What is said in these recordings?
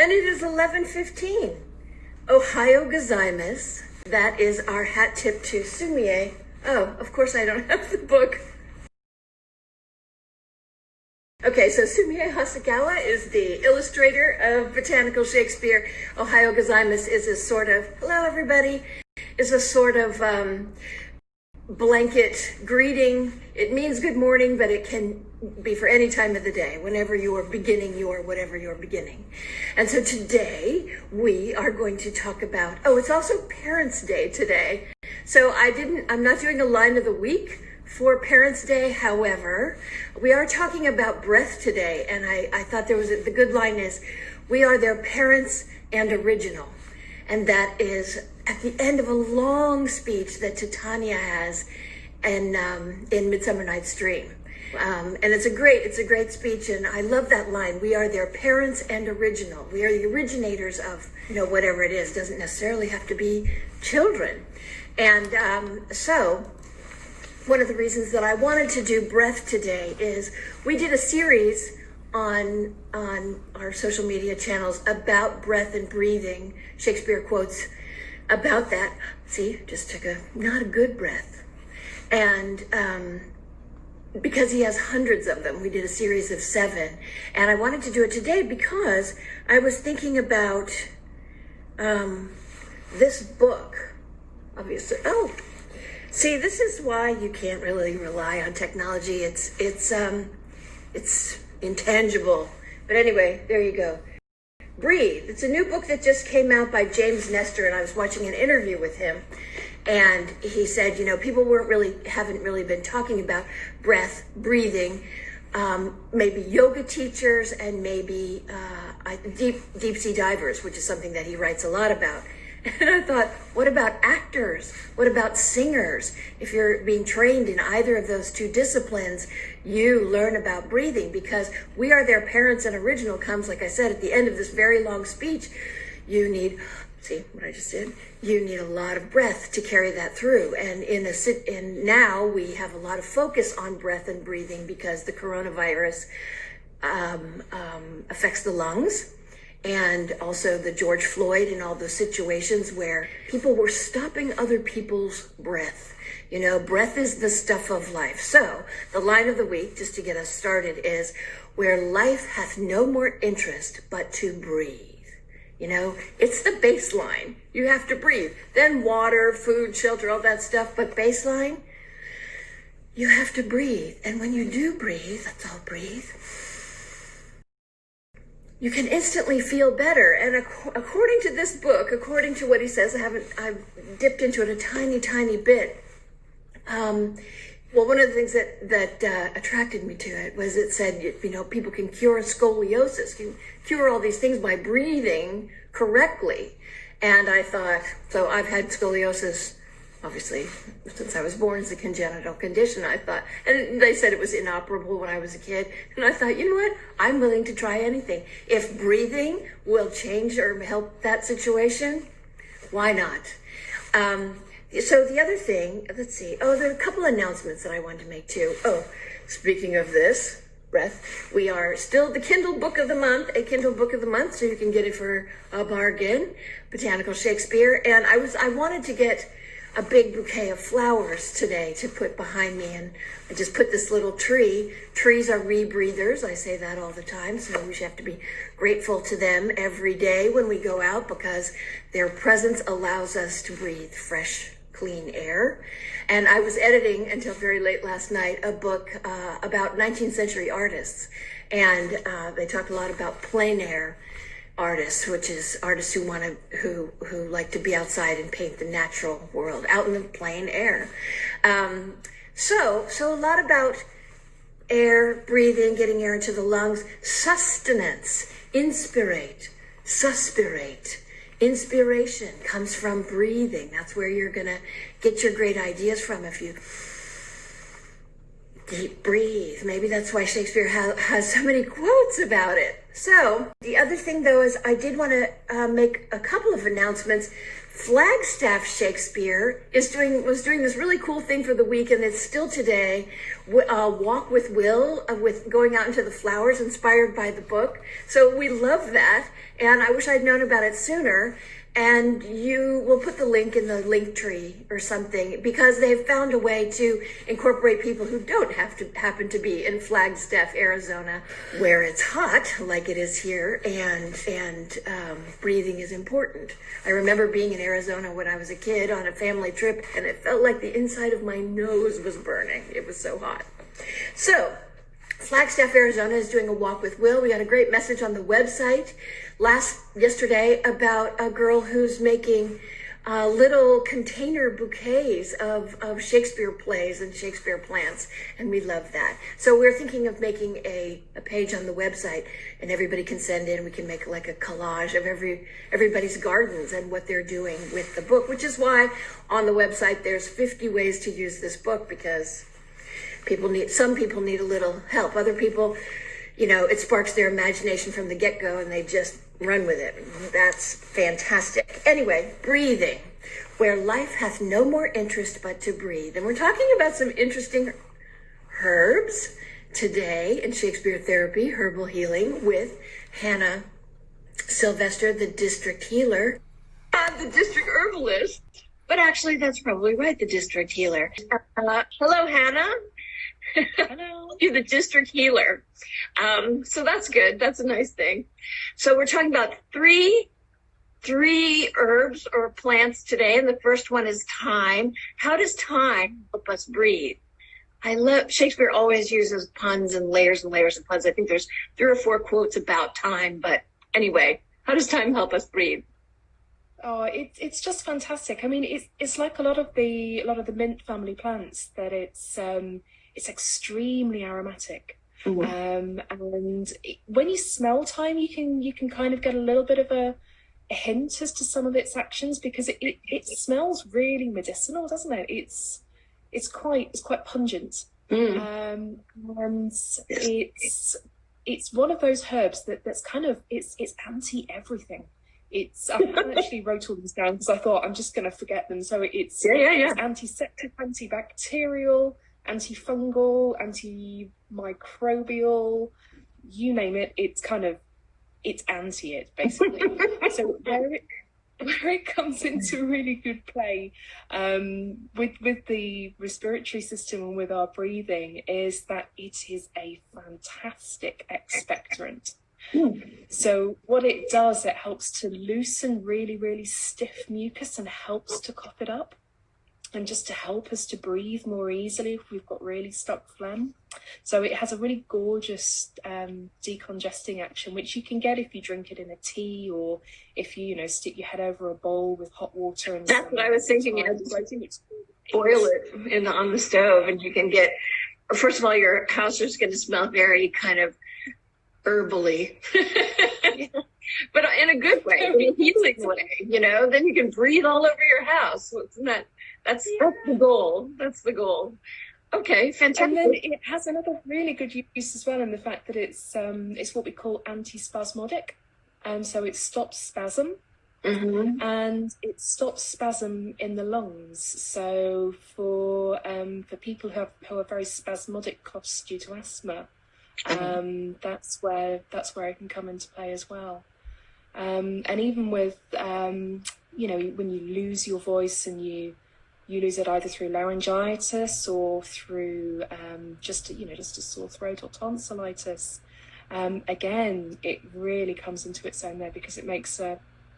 And it is 11:15. Ohio gozaimasu. That is our hat tip to Sumie. Oh, of course I don't have the book. Okay, so Sumie Hasegawa is the illustrator of Botanical Shakespeare. Ohio gozaimasu is a sort of, hello everybody, is a sort of blanket greeting. It means good morning, but it can be for any time of the day, whenever you are beginning whatever you're beginning. And so today we are going to talk about, it's also Parents' Day today. So I'm not doing a line of the week for Parents' Day. However, we are talking about breath today. And I thought the good line is, we are their parents and original. And that is at the end of a long speech that Titania has in Midsummer Night's Dream. And it's a great speech, and I love that line. We are their parents and original. We are the originators of, whatever it is. Doesn't necessarily have to be children. And so one of the reasons that I wanted to do breath today is we did a series on our social media channels about breath and breathing, Shakespeare quotes about that. See, just took not a good breath. And because he has hundreds of them, we did a series of 7. And I wanted to do it today because I was thinking about this book, obviously. See, this is why you can't really rely on technology. It's intangible. But anyway, there you go. Breathe. It's a new book that just came out by James Nestor, and I was watching an interview with him, and he said, people haven't really been talking about breath, breathing. Maybe yoga teachers and maybe deep sea divers, which is something that he writes a lot about. And I thought, what about actors? What about singers? If you're being trained in either of those two disciplines, you learn about breathing, because we are their parents and original comes, like I said, at the end of this very long speech. You need, see what I just did? You need a lot of breath to carry that through. And now we have a lot of focus on breath and breathing because the coronavirus affects the lungs. And also the George Floyd and all those situations where people were stopping other people's breath. Breath is the stuff of life. So the line of the week, just to get us started, is where life hath no more interest but to breathe. It's the baseline. You have to breathe. Then water, food, shelter, all that stuff. But baseline, you have to breathe. And when you do breathe, let's all breathe, you can instantly feel better. And according to this book, according to what he says, I've dipped into it a tiny, tiny bit. One of the things that attracted me to it was it said, people can cure scoliosis, can cure all these things by breathing correctly. And I thought, so I've had scoliosis, obviously, since I was born. It's a congenital condition, I thought. And they said it was inoperable when I was a kid. And I thought, you know what? I'm willing to try anything. If breathing will change or help that situation, why not? So the other thing, let's see. There are a couple announcements that I wanted to make too. Speaking of this, breath, we are still the Kindle Book of the Month, a Kindle Book of the Month, so you can get it for a bargain, Botanical Shakespeare. And I wanted to get a big bouquet of flowers today to put behind me, and I just put this little tree. Trees are rebreathers. I say that all the time, so we should have to be grateful to them every day when we go out, because their presence allows us to breathe fresh, clean air. And I was editing until very late last night a book about 19th century artists, and they talked a lot about plein air artists, which is artists who like to be outside and paint the natural world out in the plain air. So a lot about air, breathing, getting air into the lungs, sustenance, inspirate, suspirate. Inspiration comes from breathing. That's where you're gonna get your great ideas from, if you deep breathe. Maybe that's why Shakespeare has so many quotes about it. So the other thing, though, is I did want to make a couple of announcements Flagstaff Shakespeare was doing this really cool thing for the week, and it's still today. Walk with Will, with going out into the flowers, inspired by the book. So we love that, and I wish I'd known about it sooner. And you will put the link in the link tree or something, because they've found a way to incorporate people who don't have to happen to be in Flagstaff, Arizona, where it's hot like it is here, and breathing is important. I remember being in Arizona when I was a kid on a family trip, and it felt like the inside of my nose was burning. It was so hot. So Flagstaff, Arizona is doing a walk with Will. We got a great message on the website yesterday about a girl who's making little container bouquets of Shakespeare plays and Shakespeare plants, and we love that. So we're thinking of making a page on the website, and everybody can send in. We can make like a collage of everybody's gardens and what they're doing with the book, which is why on the website there's 50 ways to use this book, because some people need a little help. Other people, it sparks their imagination from the get-go and they just run with it. That's fantastic. Anyway, breathing, where life hath no more interest but to breathe. And we're talking about some interesting herbs today in Shakespeare Therapy, Herbal Healing, with Hannah Sylvester, the district healer, and the district herbalist. But actually, that's probably right, the district healer. Hello, Hannah. Hello. You're the district healer. So that's good. That's a nice thing. So we're talking about three herbs or plants today. And the first one is thyme. How does thyme help us breathe? Shakespeare always uses puns and layers of puns. I think there's 3 or 4 quotes about thyme. But anyway, how does thyme help us breathe? Oh, it's just fantastic. I mean, it's like a lot of the mint family plants, that it's extremely aromatic. Mm-hmm. And when you smell thyme, you can kind of get a little bit of a hint as to some of its actions, because it smells really medicinal, doesn't it? It's quite pungent. Mm. And it's one of those herbs that's kind of it's anti everything. I actually wrote all these down because I thought I'm just going to forget them. So it's antiseptic, antibacterial, antifungal, antimicrobial, you name it. It's anti it, basically. So where it comes into really good play with the respiratory system and with our breathing is that it is a fantastic expectorant. So what it does, it helps to loosen really, really stiff mucus and helps to cough it up, and just to help us to breathe more easily if we've got really stuck phlegm. So it has a really gorgeous decongesting action, which you can get if you drink it in a tea, or if you stick your head over a bowl with hot water. And that's what I was thinking. Boil it on the stove, and you can get. First of all, your house is going to smell very kind of herbally, but in a good way, in a healing way. Then you can breathe all over your house. That's the goal. That's the goal. Okay, fantastic. And then it has another really good use as well, in the fact that it's what we call antispasmodic, and so it stops spasm. Mm-hmm. And it stops spasm in the lungs. So for people who are very spasmodic coughs due to asthma, that's where it can come into play as well. And even with when you lose your voice and you lose it either through laryngitis or through just a sore throat or tonsillitis, again, it really comes into its own there, because it makes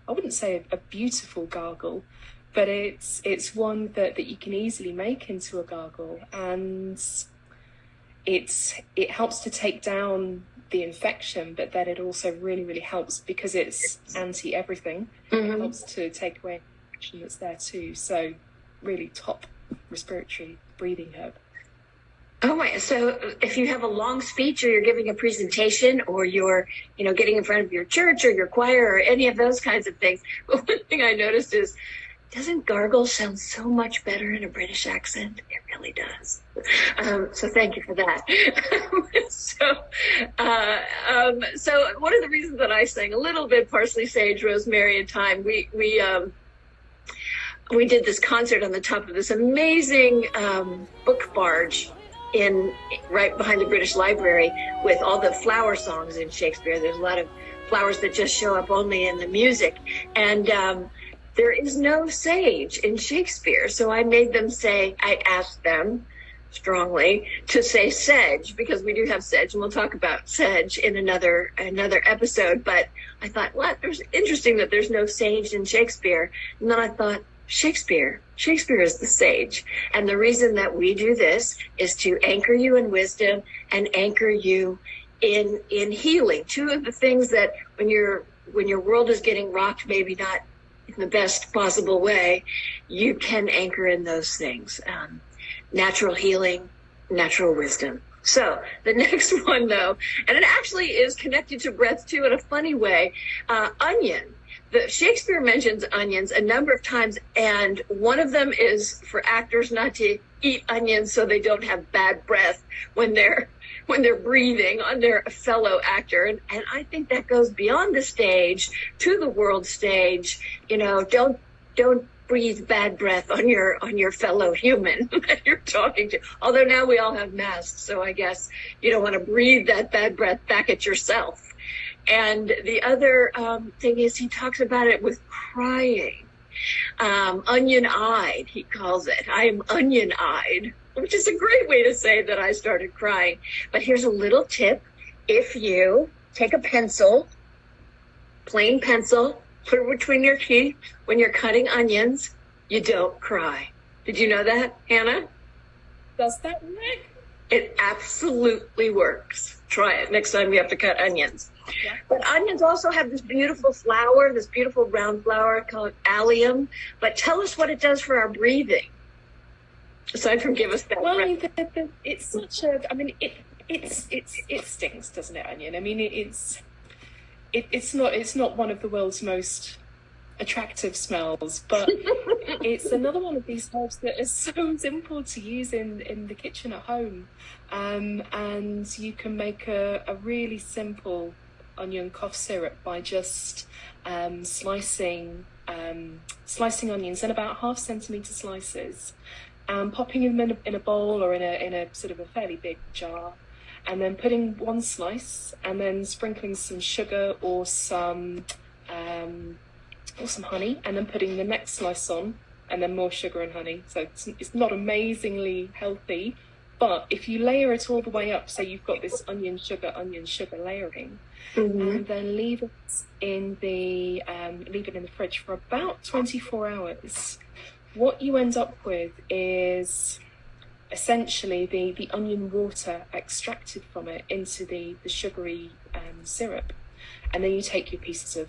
I wouldn't say a beautiful gargle, but it's one that you can easily make into a gargle, and it helps to take down the infection, but then it also really, really helps because it's anti everything. Mm-hmm. It helps to take away infection that's there too. So really top respiratory breathing herb. Oh my! So if you have a long speech, or you're giving a presentation, or you're getting in front of your church or your choir or any of those kinds of things, one thing I noticed is, doesn't gargle sound so much better in a British accent? It really does. So thank you for that. So one of the reasons that I sang a little bit parsley, sage, rosemary, and thyme, we did this concert on the top of this amazing book barge right behind the British Library with all the flower songs in Shakespeare. There's a lot of flowers that just show up only in the music. And there is no sage in Shakespeare. So I asked them strongly to say sedge, because we do have sedge, and we'll talk about sedge in another episode. But I thought, what? There's interesting that there's no sage in Shakespeare. And then I thought, Shakespeare is the sage. And the reason that we do this is to anchor you in wisdom and anchor you in healing. Two of the things that when your world is getting rocked, maybe not in the best possible way, you can anchor in those things. Natural healing, natural wisdom. So the next one, though, and it actually is connected to breath too in a funny way, onion. Shakespeare mentions onions a number of times, and one of them is for actors not to eat onions so they don't have bad breath when they're breathing on their fellow actor. And I think that goes beyond the stage to the world stage. You know, don't breathe bad breath on your fellow human that you're talking to. Although now we all have masks, so I guess you don't want to breathe that bad breath back at yourself. And the other thing is he talks about it with crying. Onion-eyed, he calls it. I am onion-eyed, which is a great way to say that I started crying. But here's a little tip. If you take a pencil, plain pencil, put it between your teeth when you're cutting onions, you don't cry. Did you know that, Hannah? Does that work? It absolutely works. Try it next time you have to cut onions. Yeah. But onions also have this beautiful flower, this beautiful round flower called allium. But tell us what it does for our breathing. Aside from give us that. Well, it's such a. I mean, it stings, doesn't it, onion? I mean, it's not one of the world's most attractive smells, but it's another one of these herbs that is so simple to use in the kitchen at home, and you can make a really simple onion cough syrup by just slicing onions in about 1/2 centimetre slices, popping them in a bowl or in a sort of a fairly big jar, and then putting one slice and then sprinkling some sugar or some honey, and then putting the next slice on, and then more sugar and honey. So it's not amazingly healthy, but if you layer it all the way up, so you've got this onion sugar layering, and then leave it in the fridge for about 24 hours, what you end up with is essentially the onion water extracted from it into the sugary syrup, and then you take your pieces of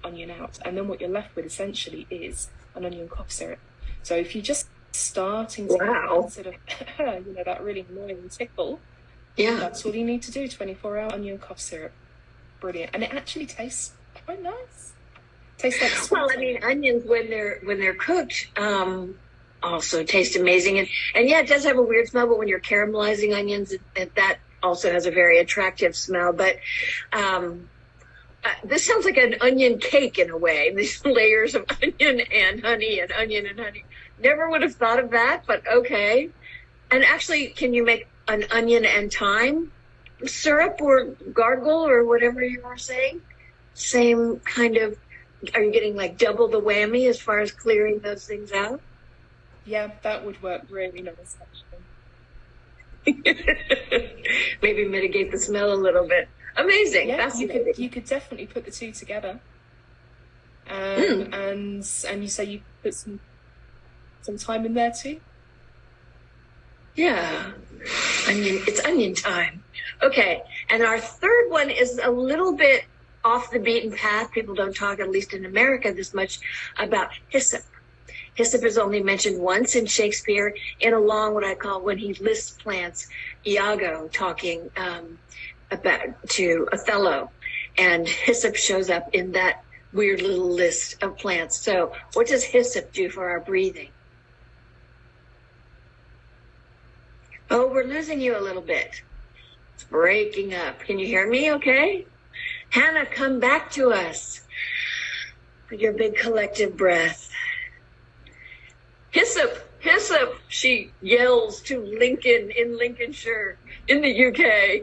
onion out, and then what you're left with essentially is an onion cough syrup. So if you're just starting to get sort of that really annoying tickle, that's all you need to do. 24-hour onion cough syrup, brilliant, and it actually tastes quite nice. Tastes like sweet. Well, I mean, onions when they're cooked also taste amazing, and yeah, it does have a weird smell, but when you're caramelizing onions, that also has a very attractive smell. But this sounds like an onion cake in a way, these layers of onion and honey and onion and honey. Never would have thought of that, but okay. And actually, can you make an onion and thyme syrup or gargle or whatever you are saying? Same kind of, are you getting like double the whammy as far as clearing those things out? Yeah, that would work really nice, actually. Maybe mitigate the smell a little bit. Amazing. Yeah, you could definitely put the two together. And you say you put some thyme in there too? Yeah. It's onion time. Okay. And our third one is a little bit off the beaten path. People don't talk, at least in America, this much about hyssop. Hyssop is only mentioned once in Shakespeare in along what I call when he lists plants, Iago talking about to Othello, and hyssop shows up in that weird little list of plants. So what does hyssop do for our breathing? Oh, we're losing you a little bit. It's breaking up. Can you hear me okay? Hannah, come back to us with your big collective breath. Hyssop, Hyssop, she yells to Lincoln in Lincolnshire in the UK.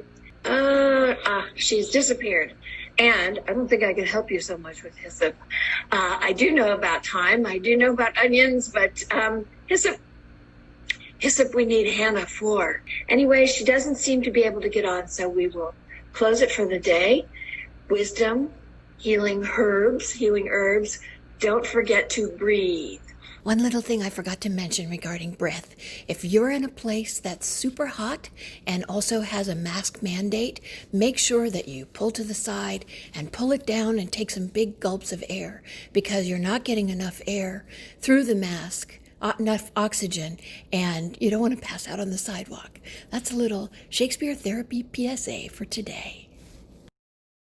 She's disappeared. And I don't think I can help you so much with Hyssop. I do know about thyme. I do know about onions, but Hyssop, we need Hannah for. Anyway, she doesn't seem to be able to get on, so we will close it for the day. Wisdom, healing herbs. Don't forget to breathe. One little thing I forgot to mention regarding breath. If you're in a place that's super hot and also has a mask mandate, make sure that you pull to the side and pull it down and take some big gulps of air, because you're not getting enough air through the mask, enough oxygen, and you don't want to pass out on the sidewalk. That's a little Shakespeare therapy PSA for today.